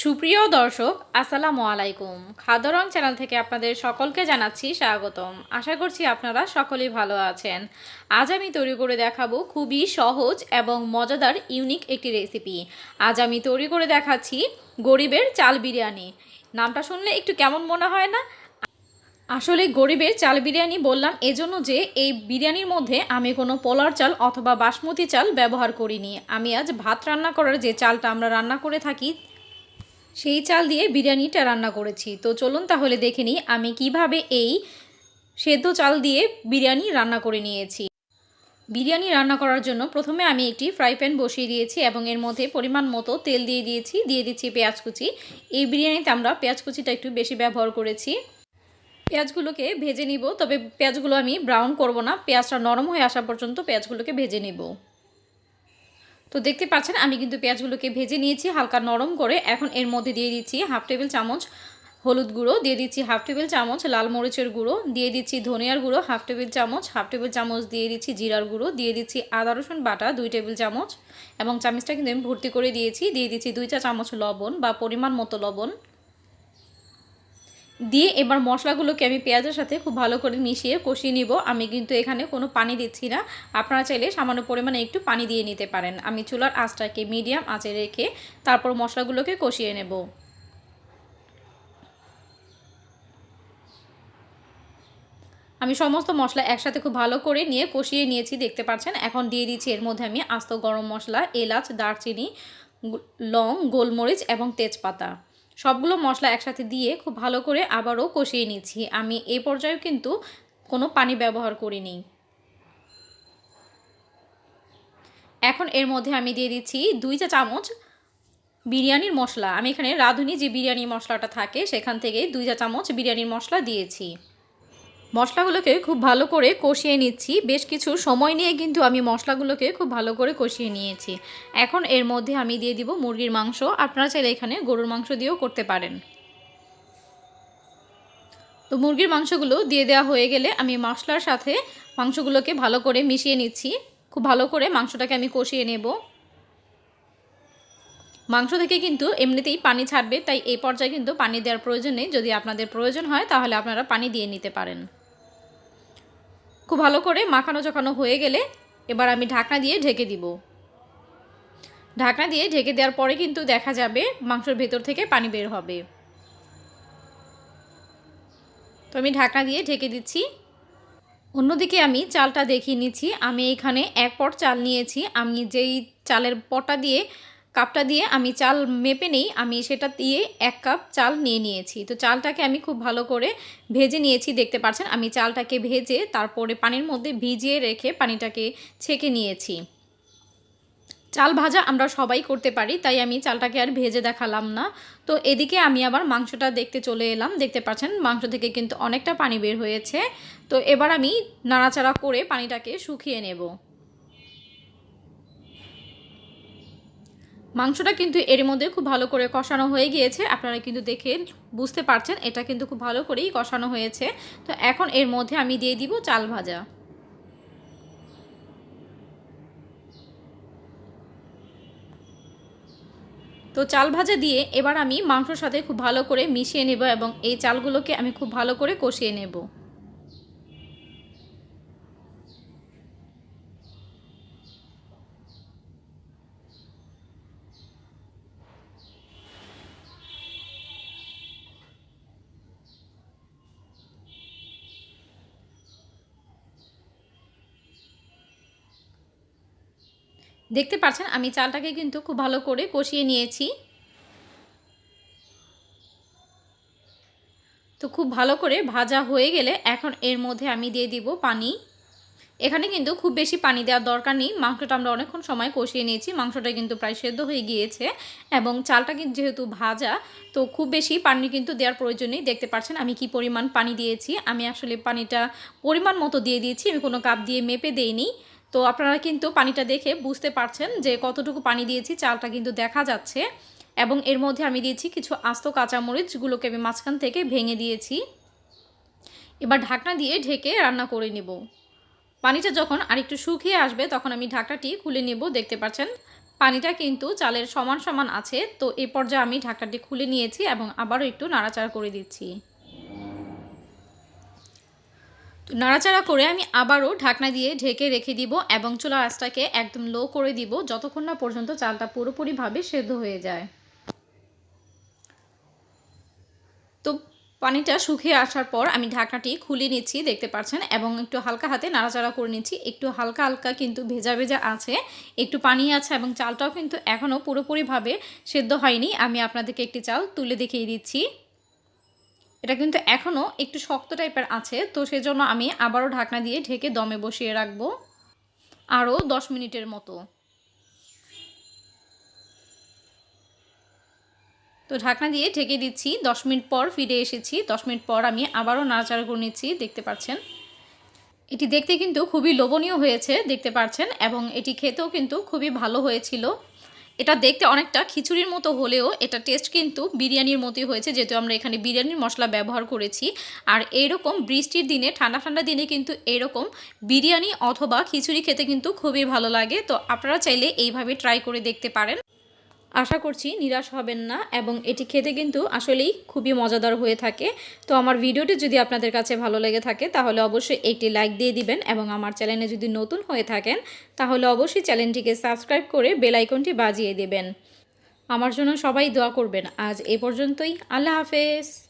সুপ্রিয় দর্শক আসসালামু আলাইকুম। খাদ্য রং চ্যানেল থেকে আপনাদের সকলকে জানাচ্ছি স্বাগতম। আশা করছি আপনারা সকলেই ভালো আছেন। আজ আমি তৈরি করে দেখাবো খুবই সহজ এবং মজাদার ইউনিক একটি রেসিপি। আজ আমি তৈরি করে দেখাচ্ছি গরিবের চাল বিরিয়ানি। নামটা শুনলে একটু কেমন মনে হয় না? আসলে গরিবের চাল বিরিয়ানি বললাম এজন্য যে এই বিরিয়ানির মধ্যে আমি কোনো পোলার চাল অথবা বাসমতি চাল ব্যবহার করিনি। আমি আজ ভাত রান্না করার যে চালটা আমরা রান্না করে থাকি সেই চাল দিয়ে বিরিয়ানিটা রান্না করেছি। তো চলুন তাহলে দেখে নিই আমি কিভাবে এই সেদ্ধ চাল দিয়ে বিরিয়ানি রান্না করে নিয়েছি। বিরিয়ানি রান্না করার জন্য প্রথমে আমি একটি ফ্রাই প্যান বসিয়ে দিয়েছি এবং এর মধ্যে পরিমাণ মতো তেল দিয়ে দিচ্ছি পেঁয়াজ কুচি। এই বিরিয়ানিতে আমরা পেঁয়াজ কুচিটা একটু বেশি ব্যবহার করেছি। পেঁয়াজগুলোকে ভেজে নিব, তবে পেঁয়াজগুলো আমি ব্রাউন করব না, পেঁয়াজটা নরম হয়ে আসা পর্যন্ত পেঁয়াজগুলোকে ভেজে নেব। তো দেখতে পাচ্ছেন আমি কিন্তু পেঁয়াজগুলোকে ভেজে নিয়েছি হালকা নরম করে। এখন এর মধ্যে দিয়ে দিচ্ছি হাফ টেবিল চামচ হলুদ গুঁড়ো, দিয়ে দিচ্ছি হাফ টেবিল চামচ লাল মরিচের গুঁড়ো, দিয়ে দিচ্ছি ধনিয়ার গুঁড়ো হাফ টেবিল চামচ দিয়ে দিচ্ছি জিরার গুঁড়ো, দিয়ে দিচ্ছি আদা রসুন বাটা 2 টেবিল চামচ এবং চামচটা কিন্তু আমি ভর্তি করে দিয়েছি। দিয়ে দিচ্ছি 2 চা চামচ লবণ বা পরিমাণ মতো লবণ দিয়ে এবার মশলাগুলোকে আমি পেঁয়াজের সাথে খুব ভালো করে মিশিয়ে কষিয়ে নিব। আমি কিন্তু এখানে কোনো পানি দিচ্ছি না, আপনারা চাইলে সামান্য পরিমাণে একটু পানি দিয়ে নিতে পারেন। আমি চুলার আঁচটাকে মিডিয়াম আঁচে রেখে তারপর মশলাগুলোকে কষিয়ে নেব। আমি সমস্ত মশলা একসাথে খুব ভালো করে নিয়ে কষিয়ে নিয়েছি, দেখতে পাচ্ছেন। এখন দিয়ে দিচ্ছি এর মধ্যে আমি আস্ত গরম মশলা, এলাচ, দারচিনি, লং, গোলমরিচ এবং তেজপাতা সবগুলো মশলা একসাথে দিয়ে খুব ভালো করে আবারও কষিয়ে নিচ্ছি। আমি এই পর্যায়ে কিন্তু কোনো পানি ব্যবহার করিনি। এখন এর মধ্যে আমি দিয়ে দিচ্ছি 2 চা চামচ বিরিয়ানির মশলা। আমি এখানে রাঁধুনি যে বিরিয়ানি মশলাটা থাকে সেখান থেকে 2 চা চামচ বিরিয়ানির মশলা দিয়েছি। মশলাগুলোকে খুব ভালো করে কষিয়ে নিচ্ছি। বেশ কিছু সময় নিয়ে কিন্তু আমি মশলাগুলোকে খুব ভালো করে কষিয়ে নিয়েছি। এখন এর মধ্যে আমি দিয়ে দিব মুরগির মাংস। আপনারা চাইলে এখানে গরুর মাংস দিয়েও করতে পারেন। তো মুরগির মাংসগুলো দিয়ে দেওয়া হয়ে গেলে আমি মশলার সাথে মাংসগুলোকে ভালো করে মিশিয়ে নিচ্ছি। খুব ভালো করে মাংসটাকে আমি কষিয়ে নেব। মাংস থেকে কিন্তু এমনিতেই পানি ছাড়বে, তাই এই পর্যায়ে কিন্তু পানি দেওয়ার প্রয়োজন নেই। যদি আপনাদের প্রয়োজন হয় তাহলে আপনারা পানি দিয়ে নিতে পারেন। খুব ভালো করে মাখানো চোখানো হয়ে গেলে এবার আমি ঢাকনা দিয়ে ঢেকে দিব। ঢাকনা দিয়ে ঢেকে দেওয়ার পরে কিন্তু দেখা যাবে মাংসের ভেতর থেকে পানি বের হবে। তো আমি ঢাকনা দিয়ে ঢেকে দিচ্ছি। অন্যদিকে আমি চালটা দেখিয়ে নিচ্ছি। আমি এখানে 1 পট চাল নিয়েছি। আমি যেই চালের পটটা দিয়ে কাপটা দিয়ে আমি চাল মেপে নেই, আমি সেটা দিয়ে 1 কাপ চাল নিয়েছি। তো চালটাকে আমি খুব ভালো করে ভেজে নিয়েছি, দেখতে পাচ্ছেন। আমি চালটাকে ভেজে তারপরে পানির মধ্যে ভিজিয়ে রেখে পানিটাকে ছেঁকে নিয়েছি। চাল ভাজা আমরা সবাই করতে পারি, তাই আমি চালটাকে আর ভেজে দেখালাম না। তো এদিকে আমি আবার মাংসটা দেখতে চলে এলাম। দেখতে পাচ্ছেন মাংস থেকে কিন্তু অনেকটা পানি বের হয়েছে। তো এবার আমি নাড়াচাড়া করে পানিটাকে শুকিয়ে নেব। মাংসটা কিন্তু এর মধ্যে খুব ভালো করে কষানো হয়ে গিয়েছে। আপনারা কিন্তু দেখে বুঝতে পারছেন এটা কিন্তু খুব ভালো করেই কষানো হয়েছে। তো এখন এর মধ্যে আমি দিয়ে দিব চাল ভাজা। তো চাল ভাজা দিয়ে এবার আমি মাংসর সাথে খুব ভালো করে মিশিয়ে নেব এবং এই চালগুলোকে আমি খুব ভালো করে কষিয়ে নেব। দেখতে পাচ্ছেন আমি চালটাকে কিন্তু খুব ভালো করে কষিয়ে নিয়েছি। তো খুব ভালো করে ভাজা হয়ে গেলে এখন এর মধ্যে আমি দিয়ে দিব পানি। এখানে কিন্তু খুব বেশি পানি দেওয়ার দরকার নেই। মাংসটা আমরা অনেকক্ষণ সময় কষিয়ে নিয়েছি, মাংসটা কিন্তু প্রায় সেদ্ধ হয়ে গিয়েছে এবং চালটা কিন্তু যেহেতু ভাজা, তো খুব বেশি পানি কিন্তু দেওয়ার প্রয়োজন নেই। দেখতে পাচ্ছেন আমি কি পরিমাণ পানি দিয়েছি। আমি আসলে পানিটা পরিমাণ মতো দিয়ে দিয়েছি, আমি কোনো কাপ দিয়ে মেপে দেইনি। তো আপনারা কিন্তু পানিটা দেখে বুঝতে পারছেন যে কতটুকু পানি দিয়েছি, চালটা কিন্তু দেখা যাচ্ছে। এবং এর মধ্যে আমি দিয়েছি কিছু আস্ত কাঁচামরিচগুলোকে আমি মাঝখান থেকে ভেঙে দিয়েছি। এবার ঢাকনা দিয়ে ঢেকে রান্না করে নেব। পানিটা যখন আরেকটু শুকিয়ে আসবে তখন আমি ঢাকনাটি খুলে নেব। দেখতে পাচ্ছেন পানিটা কিন্তু চালের সমান সমান আছে। তো এই পর্যায়ে আমি ঢাকনাটি খুলে নিয়েছি এবং আবারও একটু নাড়াচাড়া করে দিচ্ছি। নাড়াচাড়া করে আমি আবারও ঢাকনা দিয়ে ঢেকে রেখে দিব এবং চুলার আঁচটাকে একদম লো করে দিব যতক্ষণ না পর্যন্ত চালটা পুরোপুরিভাবে সেদ্ধ হয়ে যায়। তো পানিটা শুকিয়ে আসার পর আমি ঢাকনাটি খুলে নিচ্ছি, দেখতে পাচ্ছেন, এবং একটু হালকা হাতে নাড়াচাড়া করে নিচ্ছি। একটু হালকা হালকা কিন্তু ভেজা ভেজা আছে, একটু পানি আছে এবং চালটাও কিন্তু এখনও পুরোপুরিভাবে সেদ্ধ হয়নি। আমি আপনাদেরকে একটি চাল তুলে দেখিয়ে দিচ্ছি। এটা কিন্তু এখনও একটু শক্ত টাইপের আছে, তো সেজন্য আমি আবারও ঢাকনা দিয়ে ঢেকে দমে বসিয়ে রাখবো আরও 10 মিনিটের মতো। তো ঢাকনা দিয়ে ঢেকে দিচ্ছি। 10 মিনিট পর ফিরে এসেছি। 10 মিনিট পর আমি আবারও নাড়াচাড়া করে নিচ্ছি, দেখতে পাচ্ছেন। এটি দেখতে কিন্তু খুবই লোভনীয় হয়েছে, দেখতে পাচ্ছেন, এবং এটি খেতেও কিন্তু খুবই ভালো হয়েছিল। এটা দেখতে অনেকটা খিচুড়ির মতো হলেও এটা টেস্ট কিন্তু বিরিয়ানির মতোই হয়েছে, যেহেতু আমরা এখানে বিরিয়ানির মশলা ব্যবহার করেছি। আর এইরকম বৃষ্টির দিনে, ঠান্ডা ঠান্ডা দিনে কিন্তু এইরকম বিরিয়ানি অথবা খিচুড়ি খেতে কিন্তু খুবই ভালো লাগে। তো আপনারা চাইলে এইভাবে ট্রাই করে দেখতে পারেন। আশা করছি নিরাশ হবেন না, এবং এটি খেতে কিন্তু আসলেই খুবই মজাদার হয়ে থাকে। তো আমার ভিডিওটি যদি আপনাদের কাছে ভালো লেগে থাকে তাহলে অবশ্যই একটি লাইক দিয়ে দিবেন, এবং আমার চ্যানেলে যদি নতুন হয়ে থাকেন তাহলে অবশ্যই চ্যানেলটিকে সাবস্ক্রাইব করে বেল আইকনটি বাজিয়ে দেবেন। আমার জন্য সবাই দোয়া করবেন। আজ এ পর্যন্তই। আল্লাহ হাফেজ।